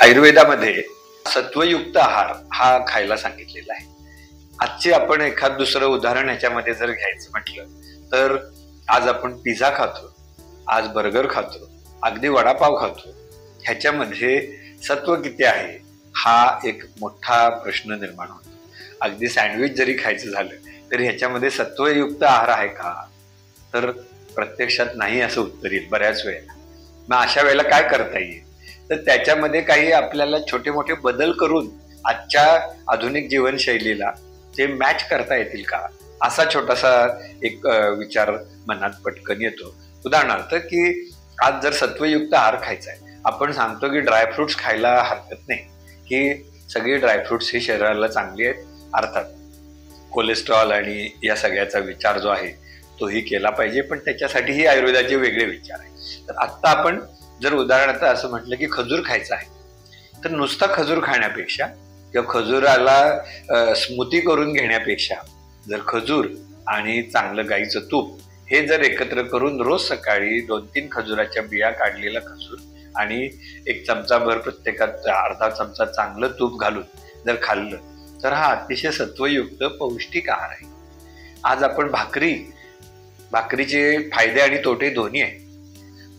आयुर्वेदामध्ये सत्वयुक्त आहार हा खायला सांगितलेला आहे. आजचे आपण एखाद दुसरं उदाहरण ह्याच्यामध्ये जर घ्यायचं म्हटलं तर आज आपण पिझ्झा खातो, आज बर्गर खातो, अगदी वडापाव खातो. ह्याच्यामध्ये सत्व किती आहे हा एक मोठा प्रश्न निर्माण होतो. अगदी सँडविच जरी खायचं झालं तरी ह्याच्यामध्ये सत्वयुक्त आहार आहे का, तर प्रत्यक्षात नाही असं उत्तर येईल बऱ्याच वेळेला. मग अशा वेळेला काय करता येईल, तर त्याच्यामध्ये काही आपल्याला छोटे मोठे बदल करून आजच्या आधुनिक जीवनशैलीला ते मॅच करता येतील का, असा छोटासा एक विचार मनात पटकन येतो. उदाहरणार्थ की आज जर सत्वयुक्त आहार खायचा आहे, आपण सांगतो की ड्रायफ्रुट्स खायला हरकत नाही, की सगळी ड्रायफ्रुट्स ही शरीराला चांगली आहेत. अर्थात कोलेस्ट्रॉल आणि या सगळ्याचा विचार जो आहे तोही केला पाहिजे, पण त्याच्यासाठीही आयुर्वेदाचे वेगळे विचार आहे. तर आत्ता आपण जर उदाहरणार्थ असं म्हटलं की खजूर खायचा आहे, तर नुसता खजूर खाण्यापेक्षा किंवा खजुराला स्मूथी करून घेण्यापेक्षा जर खजूर आणि चांगलं गाईचं तूप हे जर एकत्र करून रोज सकाळी 2-3 खजुराच्या बिया काढलेला खजूर आणि एक चमचाभर प्रत्येकात अर्धा चमचा चांगलं तूप घालून जर खाल्लं तर हा अतिशय सत्वयुक्त पौष्टिक आहार आहे. आज आपण भाकरीचे फायदे आणि तोटे दोन्ही आहे.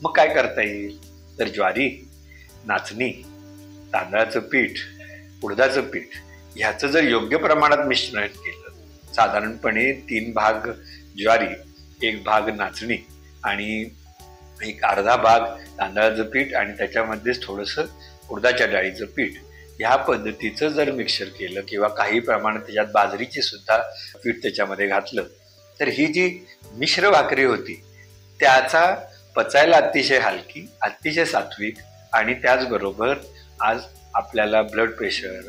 मग काय करता येईल, तर ज्वारी, नाचणी, तांदळाचं पीठ, उडदाचं पीठ ह्याचं जर योग्य प्रमाणात मिश्रण केलं, साधारणपणे 3 भाग ज्वारी, 1 भाग नाचणी आणि एक अर्धा भाग तांदळाचं पीठ आणि त्याच्यामध्येच थोडंसं उडदाच्या डाळीचं पीठ, ह्या पद्धतीचं जर मिक्सर केलं किंवा काही प्रमाणात त्याच्यात बाजरीची सुद्धा पीठ त्याच्यामध्ये घातलं, तर ही जी मिश्र भाकरी होती त्याचा पचायला अतिशय हलकी, अतिशय सात्विक आणि त्याचबरोबर आज आपल्याला ब्लड प्रेशर,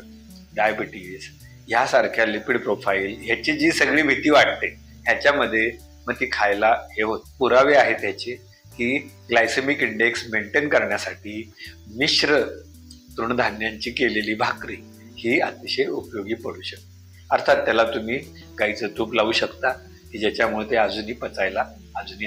डायबिटीज ह्यासारख्या लिपिड प्रोफाईल ह्याची जी सगळी भीती वाटते ह्याच्यामध्ये मग ती खायला हे होत. पुरावे आहेत ह्याचे की ग्लायसेमिक इंडेक्स मेंटेन करण्यासाठी मिश्र तृणधान्यांची केलेली भाकरी ही अतिशय उपयोगी पडू शकते. अर्थात त्याला तुम्ही गाईचं तूप लावू शकता की ज्याच्यामुळे ते अजूनही पचायला अजूनही